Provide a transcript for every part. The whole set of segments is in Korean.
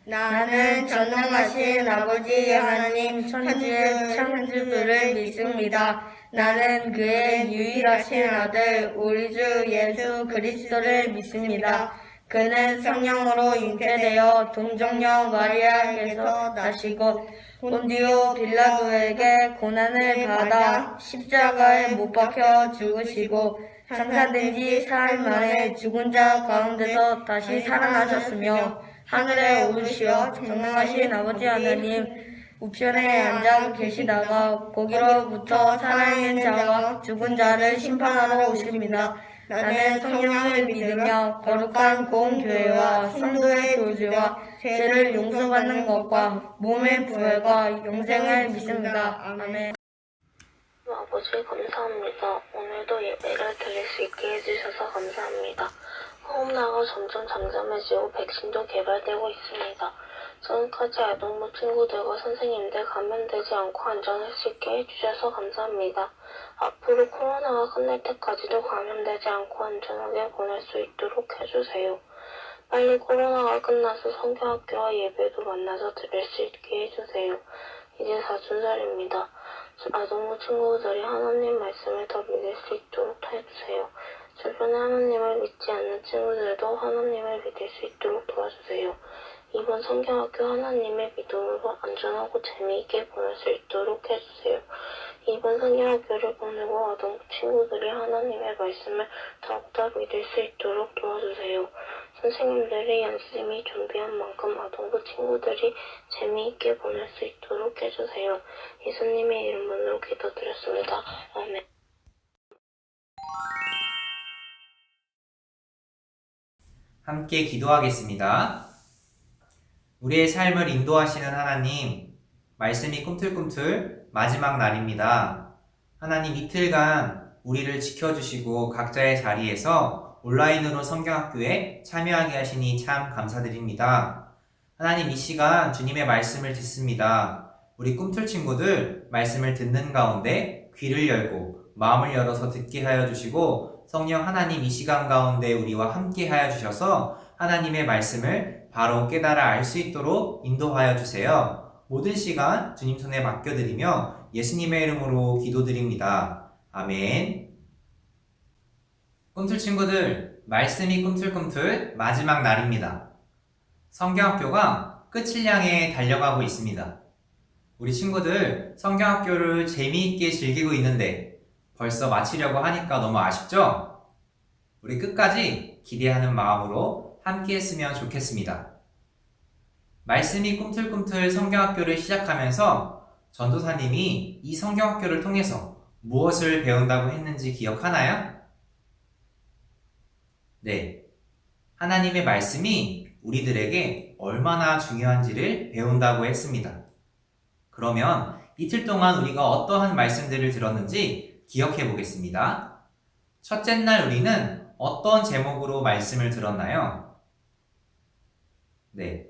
나는 전능하신 아버지 하나님 천지의 창조주를 믿습니다. 나는 그의 유일하신 아들 우리 주 예수 그리스도를 믿습니다. 그는 성령으로 잉태되어 동정녀 마리아에게서 나시고 본디오 빌라도에게 고난을 받아 십자가에 못 박혀 죽으시고 장사된 지 사흘 만에 죽은 자 가운데서 다시 살아나셨으며 하늘에 오르시어 전능하신 아버지 하나님 우편에 앉아 계시다가 거기로부터 살아있는 자와 죽은 자를 심판하러 오십니다. 나는 성령을 믿으며 거룩한 공교회와 성도의 교제와 죄를 용서받는 것과 몸의 부활과 영생을 믿습니다. 아멘. 아버지 감사합니다. 오늘도 예배를 드릴 수 있게 해주셔서 감사합니다. 코로나가 점점 잠잠해지고 백신도 개발되고 있습니다. 지금까지 아동부 친구들과 선생님들 감염되지 않고 안전할 수 있게 해주셔서 감사합니다. 앞으로 코로나가 끝날 때까지도 감염되지 않고 안전하게 보낼 수 있도록 해주세요. 빨리 코로나가 끝나서 성경학교와 예배도 만나서 드릴 수 있게 해주세요. 이제 사순절입니다. 아동부 친구들이 하나님 말씀을 더 믿을 수 있도록 해주세요. 주변에 하나님을 믿지 않는 친구들도 하나님을 믿을 수 있도록 도와주세요. 이번 성경학교 하나님의 믿음으로 안전하고 재미있게 보낼 수 있도록 해주세요. 이번 성경학교를 보내고 아동부 친구들이 하나님의 말씀을 더욱더 믿을 수 있도록 도와주세요. 선생님들이 열심히 준비한 만큼 아동부 친구들이 재미있게 보낼 수 있도록 해주세요. 예수님의 이름으로 기도드렸습니다. 아멘. 함께 기도하겠습니다. 우리의 삶을 인도하시는 하나님, 말씀이 꿈틀꿈틀 마지막 날입니다. 하나님 이틀간 우리를 지켜주시고 각자의 자리에서 온라인으로 성경학교에 참여하게 하시니 참 감사드립니다. 하나님 이 시간 주님의 말씀을 듣습니다. 우리 꿈틀 친구들 말씀을 듣는 가운데 귀를 열고 마음을 열어서 듣게 하여 주시고 성령 하나님 이 시간 가운데 우리와 함께 하여 주셔서 하나님의 말씀을 바로 깨달아 알 수 있도록 인도하여 주세요. 모든 시간 주님 손에 맡겨드리며 예수님의 이름으로 기도드립니다. 아멘. 꿈틀 친구들, 말씀이 꿈틀꿈틀 마지막 날입니다. 성경학교가 끝을 향해 달려가고 있습니다. 우리 친구들 성경학교를 재미있게 즐기고 있는데 벌써 마치려고 하니까 너무 아쉽죠? 우리 끝까지 기대하는 마음으로 함께 했으면 좋겠습니다. 말씀이 꿈틀꿈틀 성경학교를 시작하면서 전도사님이 이 성경학교를 통해서 무엇을 배운다고 했는지 기억하나요? 네, 하나님의 말씀이 우리들에게 얼마나 중요한지를 배운다고 했습니다. 그러면 이틀 동안 우리가 어떠한 말씀들을 들었는지 기억해 보겠습니다. 첫째 날 우리는 어떤 제목으로 말씀을 들었나요? 네,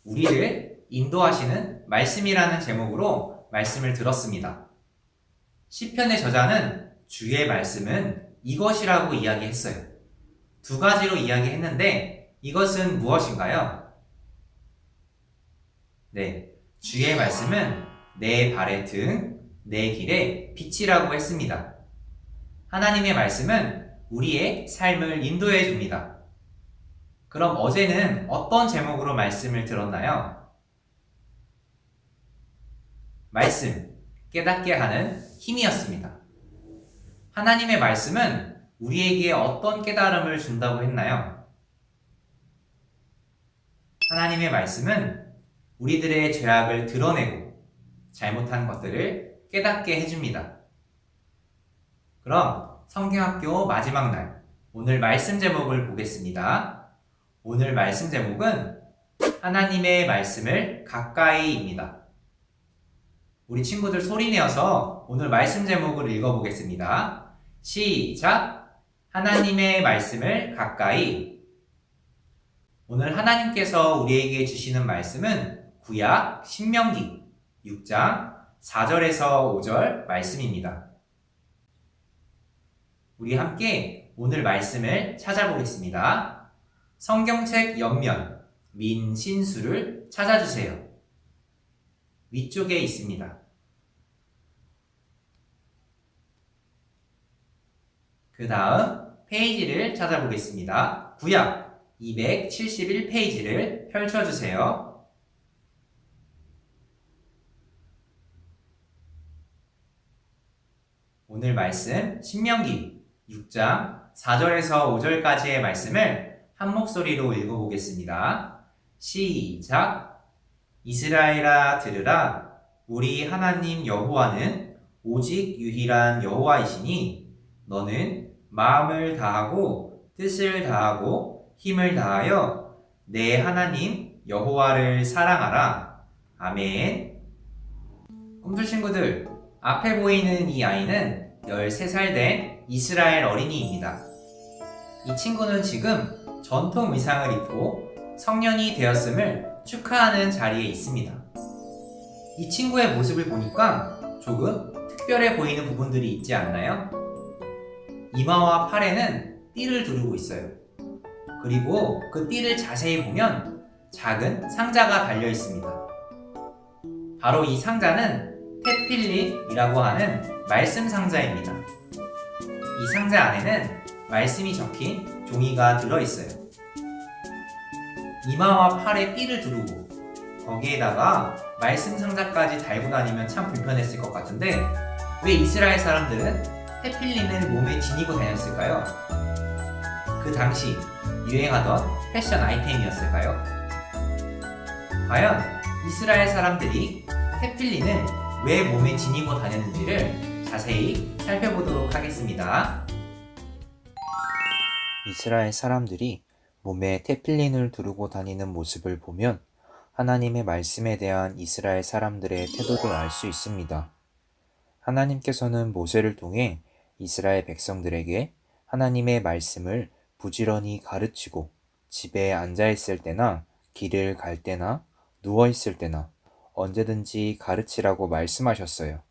우리를 인도하시는 말씀이라는 제목으로 말씀을 들었습니다. 시편의 저자는 주의 말씀은 이것이라고 이야기했어요. 두 가지로 이야기했는데 이것은 무엇인가요? 네, 주의 말씀은 내 발의 등, 내 길의 빛이라고 했습니다. 하나님의 말씀은 우리의 삶을 인도해 줍니다. 그럼 어제는 어떤 제목으로 말씀을 들었나요? 말씀, 깨닫게 하는 힘이었습니다. 하나님의 말씀은 우리에게 어떤 깨달음을 준다고 했나요? 하나님의 말씀은 우리들의 죄악을 드러내고 잘못한 것들을 깨닫게 해줍니다. 그럼 성경학교 마지막 날, 오늘 말씀 제목을 보겠습니다. 오늘 말씀 제목은 하나님의 말씀을 가까이입니다. 우리 친구들 소리내어서 오늘 말씀 제목을 읽어보겠습니다. 시작! 하나님의 말씀을 가까이. 오늘 하나님께서 우리에게 주시는 말씀은 구약 신명기 6장 4절에서 5절 말씀입니다. 우리 함께 오늘 말씀을 찾아보겠습니다. 성경책 옆면 민신수를 찾아주세요. 위쪽에 있습니다. 그 다음 페이지를 찾아보겠습니다. 구약 271페이지를 펼쳐주세요. 오늘 말씀 신명기 6장 4절에서 5절까지의 말씀을 한 목소리로 읽어보겠습니다. 시작! 이스라엘아 들으라. 우리 하나님 여호와는 오직 유일한 여호와이시니 너는 마음을 다하고 뜻을 다하고 힘을 다하여 내 하나님 여호와를 사랑하라. 아멘. 꿈틀 친구들, 앞에 보이는 이 아이는 13살 된 이스라엘 어린이입니다. 이 친구는 지금 전통 의상을 입고 성년이 되었음을 축하하는 자리에 있습니다. 이 친구의 모습을 보니까 조금 특별해 보이는 부분들이 있지 않나요? 이마와 팔에는 띠를 두르고 있어요. 그리고 그 띠를 자세히 보면 작은 상자가 달려 있습니다. 바로 이 상자는 테필릿이라고 하는 말씀 상자입니다. 이 상자 안에는 말씀이 적힌 종이가 들어있어요. 이마와 팔에 띠를 두르고 거기에다가 말씀 상자까지 달고 다니면 참 불편했을 것 같은데 왜 이스라엘 사람들은 테필린을 몸에 지니고 다녔을까요? 그 당시 유행하던 패션 아이템이었을까요? 과연 이스라엘 사람들이 테필린을 왜 몸에 지니고 다녔는지를 자세히 살펴보도록 하겠습니다. 이스라엘 사람들이 몸에 테필린을 두르고 다니는 모습을 보면 하나님의 말씀에 대한 이스라엘 사람들의 태도를 알 수 있습니다. 하나님께서는 모세를 통해 이스라엘 백성들에게 하나님의 말씀을 부지런히 가르치고 집에 앉아 있을 때나 길을 갈 때나 누워 있을 때나 언제든지 가르치라고 말씀하셨어요.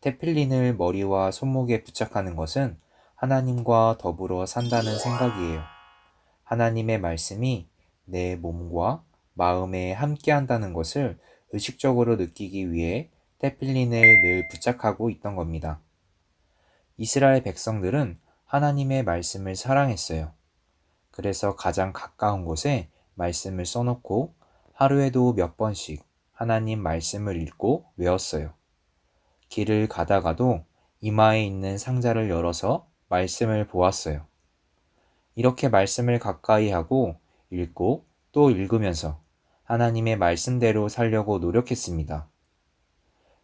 테필린을 머리와 손목에 부착하는 것은 하나님과 더불어 산다는 생각이에요. 하나님의 말씀이 내 몸과 마음에 함께 한다는 것을 의식적으로 느끼기 위해 테필린을 늘 부착하고 있던 겁니다. 이스라엘 백성들은 하나님의 말씀을 사랑했어요. 그래서 가장 가까운 곳에 말씀을 써놓고 하루에도 몇 번씩 하나님 말씀을 읽고 외웠어요. 길을 가다가도 이마에 있는 상자를 열어서 말씀을 보았어요. 이렇게 말씀을 가까이 하고 읽고 또 읽으면서 하나님의 말씀대로 살려고 노력했습니다.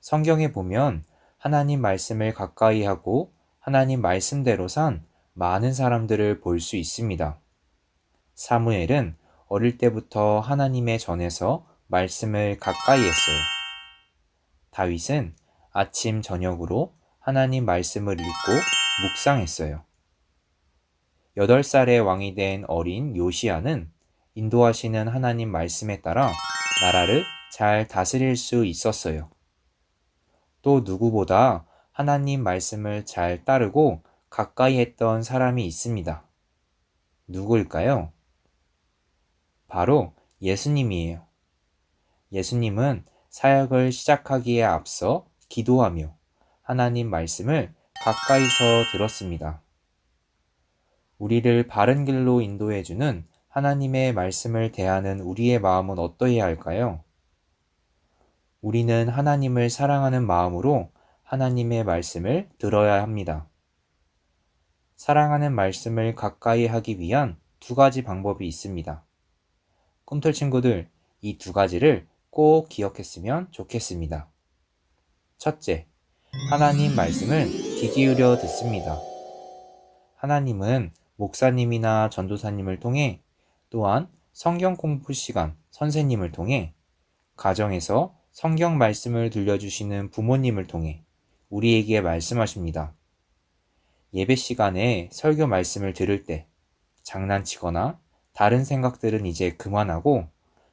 성경에 보면 하나님 말씀을 가까이 하고 하나님 말씀대로 산 많은 사람들을 볼 수 있습니다. 사무엘은 어릴 때부터 하나님의 전에서 말씀을 가까이 했어요. 다윗은 아침 저녁으로 하나님 말씀을 읽고 묵상했어요. 8살의 왕이 된 어린 요시야는 인도하시는 하나님 말씀에 따라 나라를 잘 다스릴 수 있었어요. 또 누구보다 하나님 말씀을 잘 따르고 가까이 했던 사람이 있습니다. 누구일까요? 바로 예수님이에요. 예수님은 사역을 시작하기에 앞서 기도하며 하나님 말씀을 가까이서 들었습니다. 우리를 바른 길로 인도해주는 하나님의 말씀을 대하는 우리의 마음은 어떠해야 할까요? 우리는 하나님을 사랑하는 마음으로 하나님의 말씀을 들어야 합니다. 사랑하는 말씀을 가까이 하기 위한 2가지 방법이 있습니다. 꿈틀 친구들, 이 2가지를 꼭 기억했으면 좋겠습니다. 첫째, 하나님 말씀을 귀 기울여 듣습니다. 하나님은 목사님이나 전도사님을 통해 또한 성경 공부 시간 선생님을 통해 가정에서 성경 말씀을 들려주시는 부모님을 통해 우리에게 말씀하십니다. 예배 시간에 설교 말씀을 들을 때 장난치거나 다른 생각들은 이제 그만하고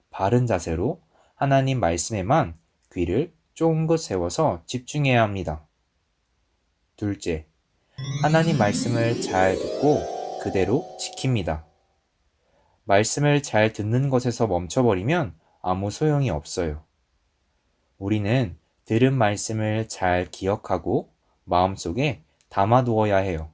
바른 자세로 하나님 말씀에만 귀를 쫑긋 세워서 집중해야 합니다. 둘째, 하나님 말씀을 잘 듣고 그대로 지킵니다. 말씀을 잘 듣는 것에서 멈춰버리면 아무 소용이 없어요. 우리는 들은 말씀을 잘 기억하고 마음속에 담아두어야 해요.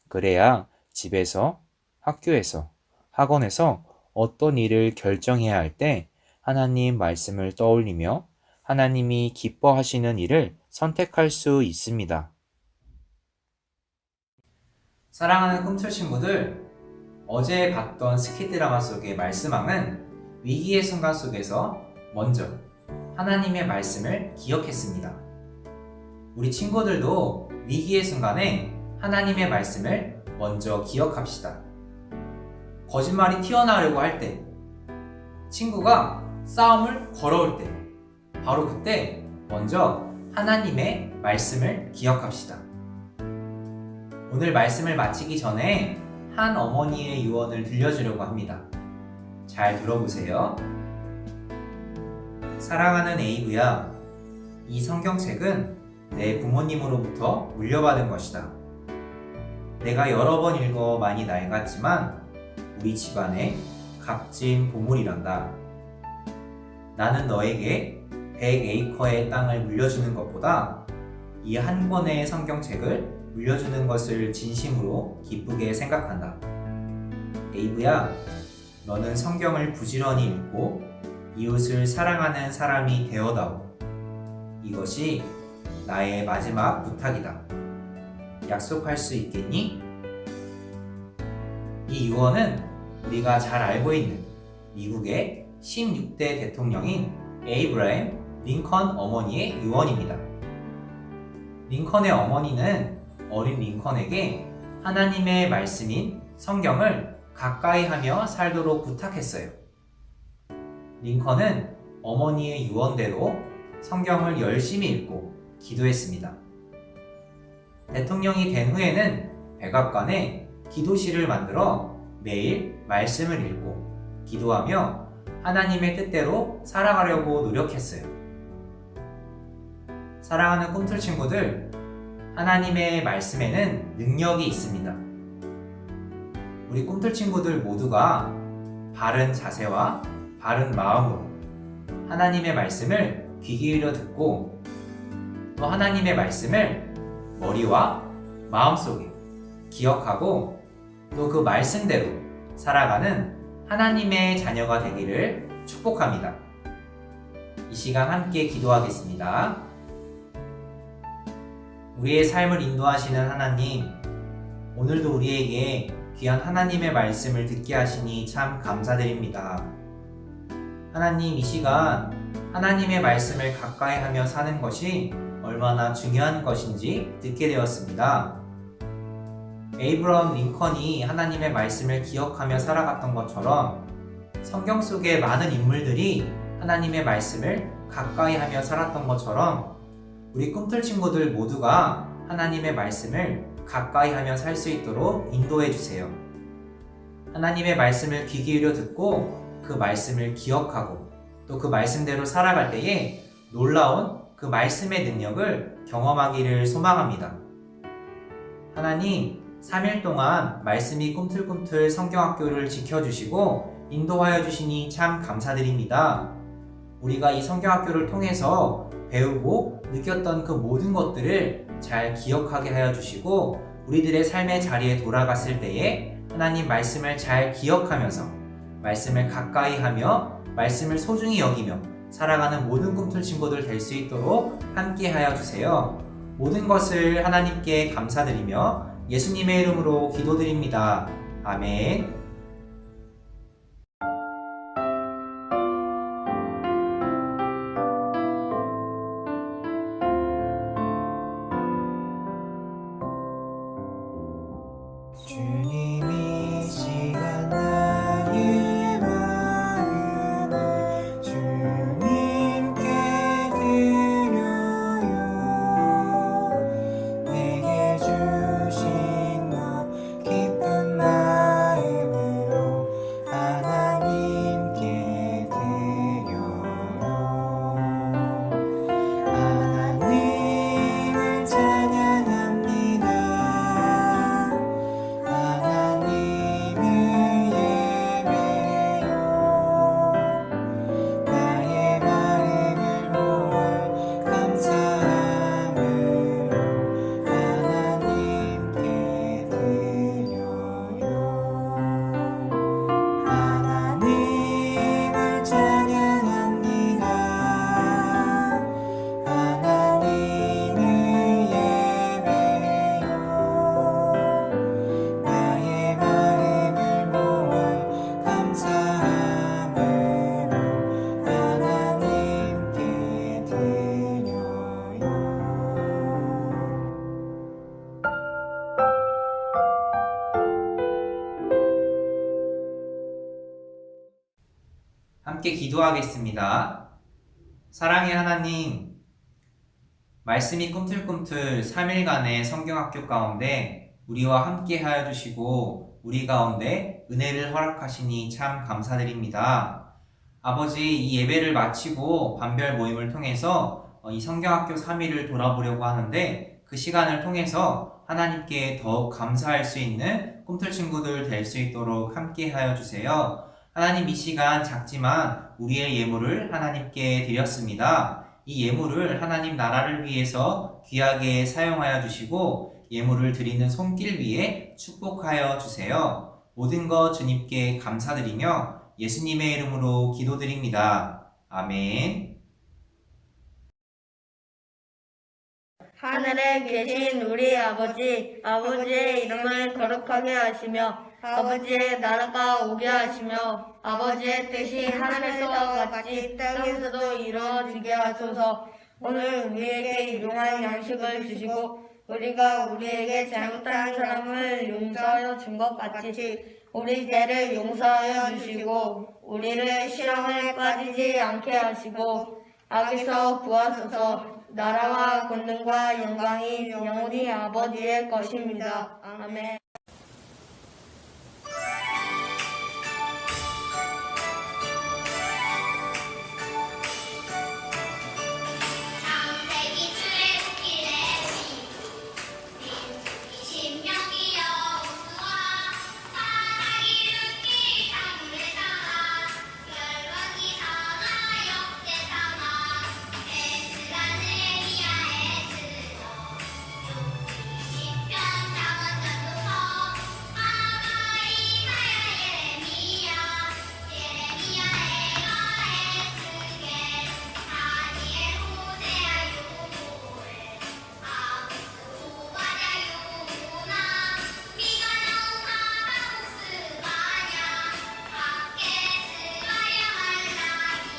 그래야 집에서, 학교에서, 학원에서 어떤 일을 결정해야 할 때 하나님 말씀을 떠올리며 하나님이 기뻐하시는 일을 선택할 수 있습니다. 사랑하는 꿈틀 친구들, 어제 봤던 스키 드라마 속의 말씀왕은 위기의 순간 속에서 먼저 하나님의 말씀을 기억했습니다. 우리 친구들도 위기의 순간에 하나님의 말씀을 먼저 기억합시다. 거짓말이 튀어나오려고 할 때, 친구가 싸움을 걸어올 때, 바로 그때 먼저 하나님의 말씀을 기억합시다. 오늘 말씀을 마치기 전에 한 어머니의 유언을 들려주려고 합니다. 잘 들어보세요. 사랑하는 에이브야, 이 성경책은 내 부모님으로부터 물려받은 것이다. 내가 여러 번 읽어 많이 낡았지만 우리 집안의 값진 보물이란다. 나는 너에게 100에이커의 땅을 물려주는 것보다 이 한 권의 성경책을 물려주는 것을 진심으로 기쁘게 생각한다. 에이브야, 너는 성경을 부지런히 읽고 이웃을 사랑하는 사람이 되어다오. 이것이 나의 마지막 부탁이다. 약속할 수 있겠니? 이 유언은 우리가 잘 알고 있는 미국의 16대 대통령인 에이브라임 링컨 어머니의 유언입니다. 링컨의 어머니는 어린 링컨에게 하나님의 말씀인 성경을 가까이 하며 살도록 부탁했어요. 링컨은 어머니의 유언대로 성경을 열심히 읽고 기도했습니다. 대통령이 된 후에는 백악관에 기도실을 만들어 매일 말씀을 읽고 기도하며 하나님의 뜻대로 살아가려고 노력했어요. 사랑하는 꿈틀 친구들, 하나님의 말씀에는 능력이 있습니다. 우리 꿈틀 친구들 모두가 바른 자세와 바른 마음으로 하나님의 말씀을 귀 기울여 듣고 또 하나님의 말씀을 머리와 마음속에 기억하고 또 그 말씀대로 살아가는 하나님의 자녀가 되기를 축복합니다. 이 시간 함께 기도하겠습니다. 우리의 삶을 인도하시는 하나님, 오늘도 우리에게 귀한 하나님의 말씀을 듣게 하시니 참 감사드립니다. 하나님, 이 시간 하나님의 말씀을 가까이 하며 사는 것이 얼마나 중요한 것인지 듣게 되었습니다. 에이브러함 링컨이 하나님의 말씀을 기억하며 살아갔던 것처럼 성경 속의 많은 인물들이 하나님의 말씀을 가까이 하며 살았던 것처럼 우리 꿈틀 친구들 모두가 하나님의 말씀을 가까이 하며 살 수 있도록 인도해 주세요. 하나님의 말씀을 귀 기울여 듣고 그 말씀을 기억하고 또 그 말씀대로 살아갈 때에 놀라운 그 말씀의 능력을 경험하기를 소망합니다. 하나님, 3일 동안 말씀이 꿈틀꿈틀 성경학교를 지켜주시고 인도하여 주시니 참 감사드립니다. 우리가 이 성경학교를 통해서 배우고 느꼈던 그 모든 것들을 잘 기억하게 하여 주시고 우리들의 삶의 자리에 돌아갔을 때에 하나님 말씀을 잘 기억하면서 말씀을 가까이 하며 말씀을 소중히 여기며 살아가는 모든 꿈틀 친구들 될 수 있도록 함께 하여 주세요. 모든 것을 하나님께 감사드리며 예수님의 이름으로 기도드립니다. 아멘. 주님이 시간 나의 마음을 주님께 드려요. 내게 주신 너 기쁜 마음을 함께 기도하겠습니다. 사랑의 하나님, 말씀이 꿈틀꿈틀 3일간의 성경학교 가운데 우리와 함께 하여 주시고 우리 가운데 은혜를 허락하시니 참 감사드립니다. 아버지, 이 예배를 마치고 반별 모임을 통해서 이 성경학교 3일을 돌아보려고 하는데 그 시간을 통해서 하나님께 더욱 감사할 수 있는 꿈틀 친구들 될 수 있도록 함께 하여 주세요. 하나님, 이 시간 작지만 우리의 예물을 하나님께 드렸습니다. 이 예물을 하나님 나라를 위해서 귀하게 사용하여 주시고 예물을 드리는 손길 위에 축복하여 주세요. 모든 것 주님께 감사드리며 예수님의 이름으로 기도드립니다. 아멘. 하늘에 계신 우리 아버지, 아버지의 이름을 거룩하게 하시며 아버지의 나라가 오게 하시며 아버지의 뜻이 하늘에서 같이 땅에서도 이루어지게 하소서. 오늘 우리에게 일용할 양식을 주시고 우리가 우리에게 잘못한 사람을 용서하여 준 것 같이 우리 죄를 용서하여 주시고 우리를 시험에 빠지지 않게 하시고 악에서 구하소서. 나라와 권능과 영광이 영원히 아버지의 것입니다. 아멘. 창세기 출애굽기 레위기 민수기 신명기 여호수아 사사기 룻기 사무엘상하 열왕기상하 역대상하 에스라 느헤미야 에스더 시편 잠언 전도서 아가 이사야 예레미야 에가 에스겔 다니엘 호세아 요엘 아모스 오바댜 요나 미가 나온 하바쿠스 마냐 학개 스가랴 말라기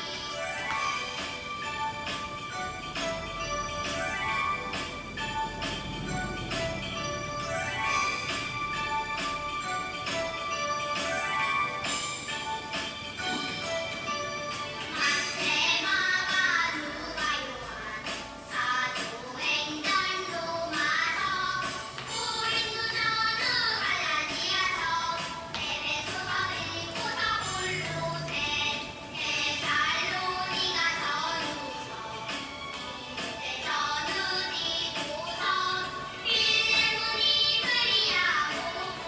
마테마가 누가 요한 사도행전 로마서 고린도 전후 갈라디아서 에베소서 빌립보서 골로새 데살로니가 전후서 디모데 전후 디도서 빌레몬 이브리야 오고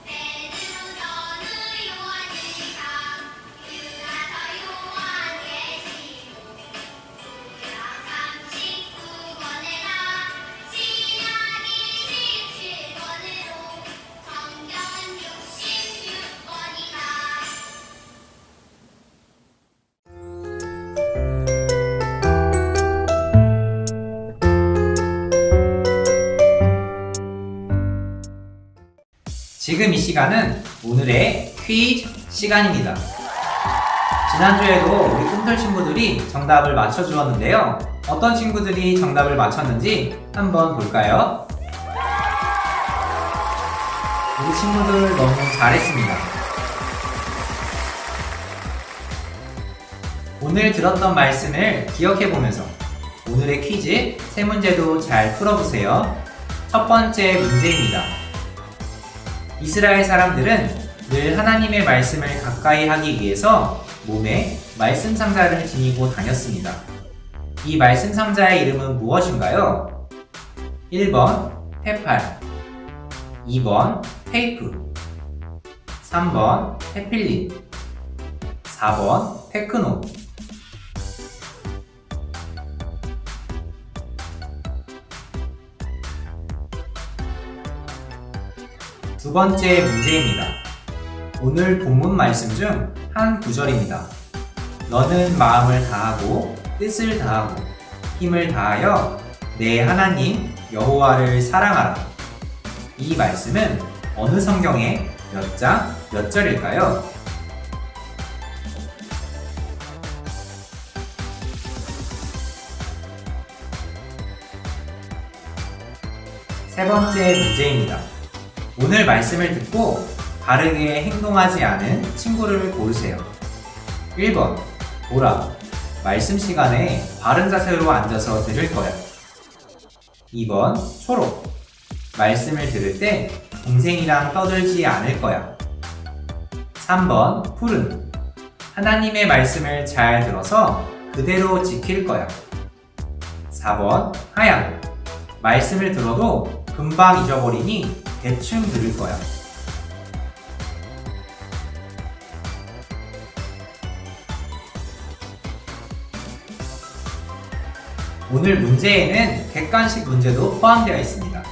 베드로 전후 요한 일상 유다서 요한계시록 구약 39권에나 신약이 17권으로 성경은 66권이다. 지금 이 시간은 오늘의 퀴즈 시간입니다. 지난주에도 우리 꿈틀 친구들이 정답을 맞춰주었는데요. 어떤 친구들이 정답을 맞췄는지 한번 볼까요? 우리 친구들 너무 잘했습니다. 오늘 들었던 말씀을 기억해보면서 오늘의 퀴즈 3문제도 잘 풀어보세요. 첫 번째 문제입니다. 이스라엘 사람들은 늘 하나님의 말씀을 가까이 하기 위해서 몸에 말씀 상자를 지니고 다녔습니다. 이 말씀 상자의 이름은 무엇인가요? 1번 페팔, 2번 테이프, 3번 페필린, 4번 테크노. 두 번째 문제입니다. 오늘 본문 말씀 중 한 구절입니다. 너는 마음을 다하고 뜻을 다하고 힘을 다하여 내 하나님 여호와를 사랑하라. 이 말씀은 어느 성경의 몇 장, 몇 절일까요? 세 번째 문제입니다. 오늘 말씀을 듣고 바르게 행동하지 않은 친구를 고르세요. 1번 보라. 말씀 시간에 바른 자세로 앉아서 들을 거야. 2번 초록. 말씀을 들을 때 동생이랑 떠들지 않을 거야. 3번 푸른. 하나님의 말씀을 잘 들어서 그대로 지킬 거야. 4번 하얀. 말씀을 들어도 금방 잊어버리니 대충 들을 거야. 오늘 문제에는 객관식 문제도 포함되어 있습니다.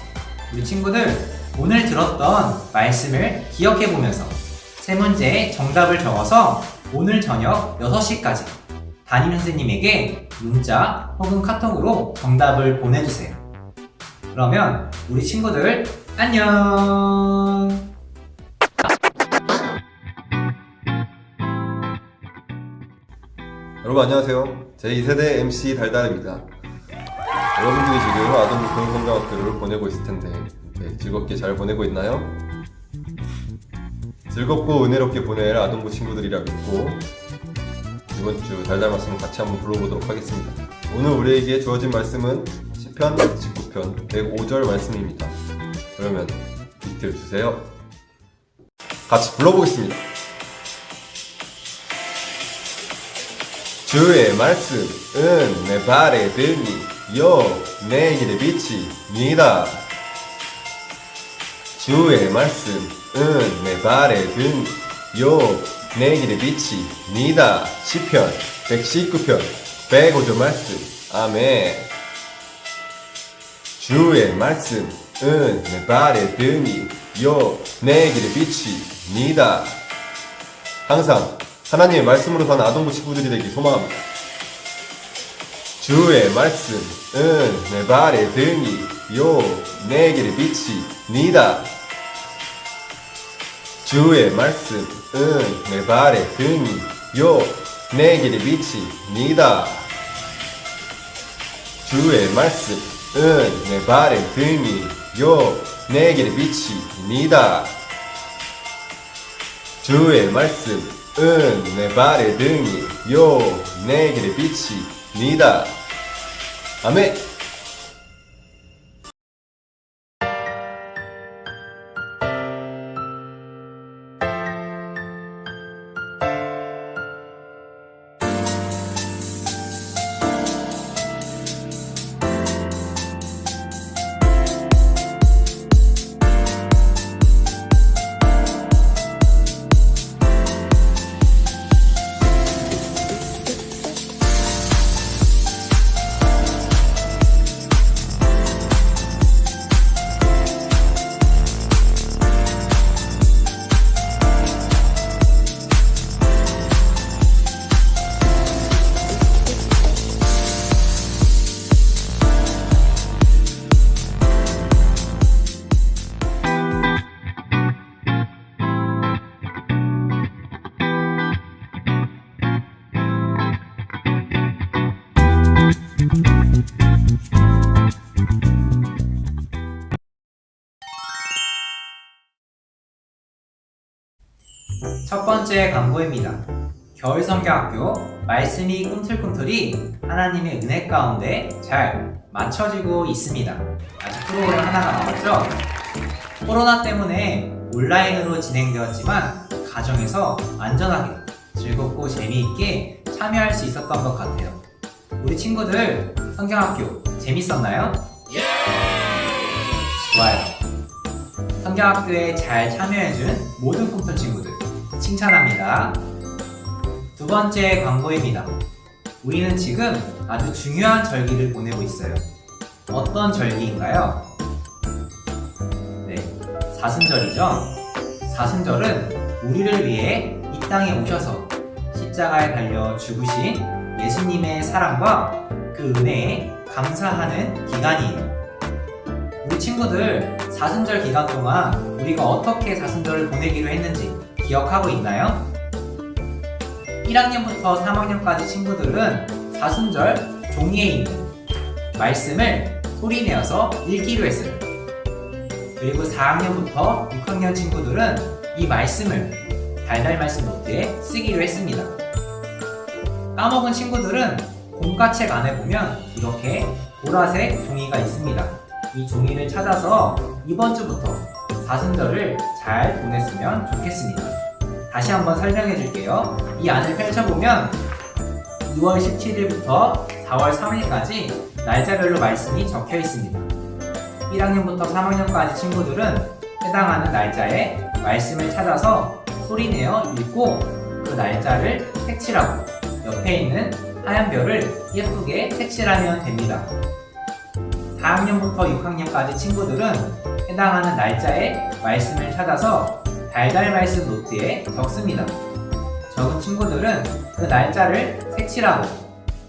우리 친구들, 오늘 들었던 말씀을 기억해 보면서 세 문제의 정답을 적어서 오늘 저녁 6시까지 담임 선생님에게 문자 혹은 카톡으로 정답을 보내주세요. 그러면 우리 친구들 안녕! 여러분 안녕하세요. 제2세대 MC 달달입니다. 여러분들이 지금 아동부 교육성장학교를 보내고 있을 텐데 즐겁게 잘 보내고 있나요? 즐겁고 은혜롭게 보낼 아동부 친구들이라 믿고 이번 주 달달 말씀을 같이 한번 불러보도록 하겠습니다. 오늘 우리에게 주어진 말씀은 시편 19편 105절 말씀입니다. 그러면 비트 주세요. 같이 불러보겠습니다. 주의 말씀은 내 발의 등이요 내 길의 빛이니이다. 주의 말씀은 내 발의 등이요 내 길의 빛이니이다. 시편 119편 105절 말씀. 아멘. 주의 말씀은 내 발의 등이요 내 길의 빛이니이다. 항상 하나님의 말씀으로 사는 아동부 친구들이 되기 소망합니다. 주의 말씀은 내 발의 등이요 내 길의 빛이니이다. 주의 말씀은 내 발의 등이요 내 길의 빛이니이다. 주의 말씀은 내 발의 등이요 내 길의 빛이니이다. 주의 말씀은 내 발의 등이요 내 길의 빛이니이다. 아멘. 첫 번째 광고입니다. 겨울성경학교 말씀이 꿈틀꿈틀이 하나님의 은혜 가운데 잘 맞춰지고 있습니다. 아직 프로그램 하나가 남았죠? 코로나 때문에 온라인으로 진행되었지만 가정에서 안전하게 즐겁고 재미있게 참여할 수 있었던 것 같아요. 우리 친구들 성경학교 재밌었나요? 좋아요. 성경학교에 잘 참여해준 모든 꿈틀 친구들 칭찬합니다. 두 번째 광고입니다. 우리는 지금 아주 중요한 절기를 보내고 있어요. 어떤 절기인가요? 네, 사순절이죠. 사순절은 우리를 위해 이 땅에 오셔서 십자가에 달려 죽으신 예수님의 사랑과 그 은혜에 감사하는 기간이에요. 우리 친구들 사순절 기간 동안 우리가 어떻게 사순절을 보내기로 했는지 기억하고 있나요? 1학년부터 3학년까지 친구들은 사순절 종이에 있는 말씀을 소리내어서 읽기로 했어요. 그리고 4학년부터 6학년 친구들은 이 말씀을 달달 말씀 노트에 쓰기로 했습니다. 까먹은 친구들은 공과책 안에 보면 이렇게 보라색 종이가 있습니다. 이 종이를 찾아서 이번 주부터 사순절을 잘 보냈으면 좋겠습니다. 다시 한번 설명해 줄게요. 이 안을 펼쳐보면 2월 17일부터 4월 3일까지 날짜별로 말씀이 적혀 있습니다. 1학년부터 3학년까지 친구들은 해당하는 날짜에 말씀을 찾아서 소리내어 읽고 그 날짜를 색칠하고 옆에 있는 하얀 별을 예쁘게 색칠하면 됩니다. 4학년부터 6학년까지 친구들은 해당하는 날짜에 말씀을 찾아서 달달 말씀 노트에 적습니다. 적은 친구들은 그 날짜를 색칠하고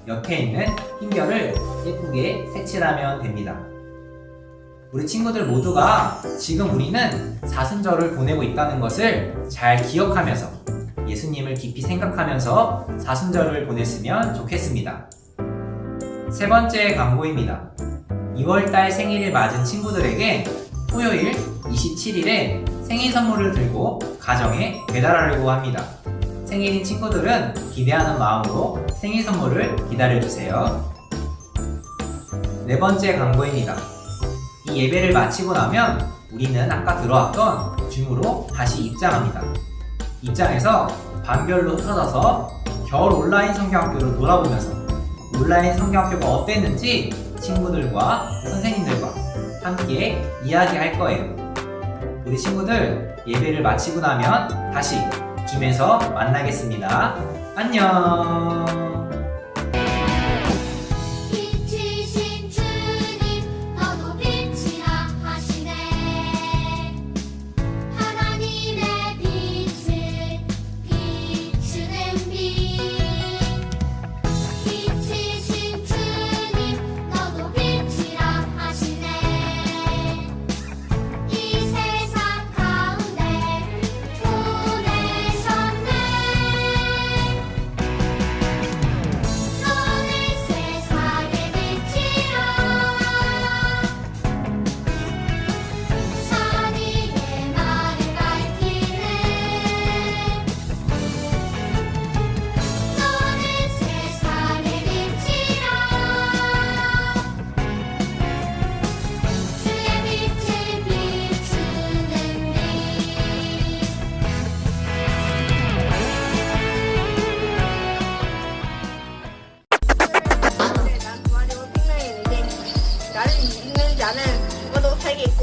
옆에 있는 흰 별을 예쁘게 색칠하면 됩니다. 우리 친구들 모두가 지금 우리는 사순절을 보내고 있다는 것을 잘 기억하면서 예수님을 깊이 생각하면서 사순절을 보냈으면 좋겠습니다. 세 번째 광고입니다. 2월달 생일을 맞은 친구들에게 토요일 27일에 생일 선물을 들고 가정에 배달하려고 합니다. 생일인 친구들은 기대하는 마음으로 생일 선물을 기다려주세요. 네 번째 광고입니다. 이 예배를 마치고 나면 우리는 아까 들어왔던 줌으로 다시 입장합니다. 입장해서 반별로 흩어져서 겨울 온라인 성경학교를 돌아보면서 온라인 성경학교가 어땠는지 친구들과 선생님들과 함께 이야기할 거예요. 우리 친구들 예배를 마치고 나면 다시 줌에서 만나겠습니다. 안녕. 빛이신 주님 너도 빛이라 하시네 하나님의 빛을 비추는 빛 빛이신 주님 너도 빛이라 하시네 이 세상 가운데 보내셨네 너는 세상의 빛이라 선의의 말을 밝히는 너는 세상의 빛이라 주의 빛을 비추는 빛 난 부활이고 생명이 내게 나를 믿는 자는 죽어도 살겠고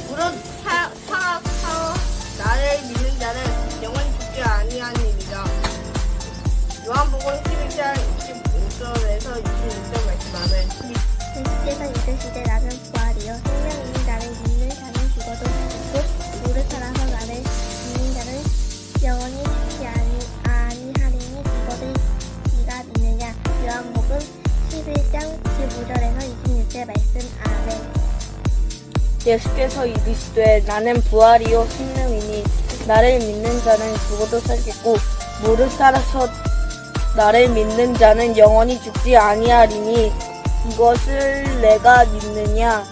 무릇 살아서 나를 믿는 자는 영원히 죽지 아니하니이다. 요한복음 11장 25절에서 26절 말씀하면 예수께서 이르시되 나는 부활이요 생명이니 나를 믿는 자는 죽어도 살겠고 무릇 살아서 나를 믿는 자는 영원히 죽지 아니하리니 이거를 네가 믿느냐. 요한복음 11장 15절에서 26절 말씀. 아멘. 예수께서 이르시되 나는 부활이요 생명이니 나를 믿는 자는 죽어도 살겠고 무릇 살아서 나를 믿는 자는 영원히 죽지 아니하리니 이것을 내가 믿느냐.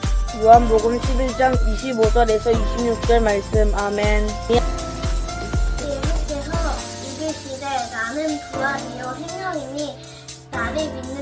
요한복음 11장 25절에서 26절 말씀. 아멘. 예수께서 이르시되 나는 부활이요 생명이니 나를 믿는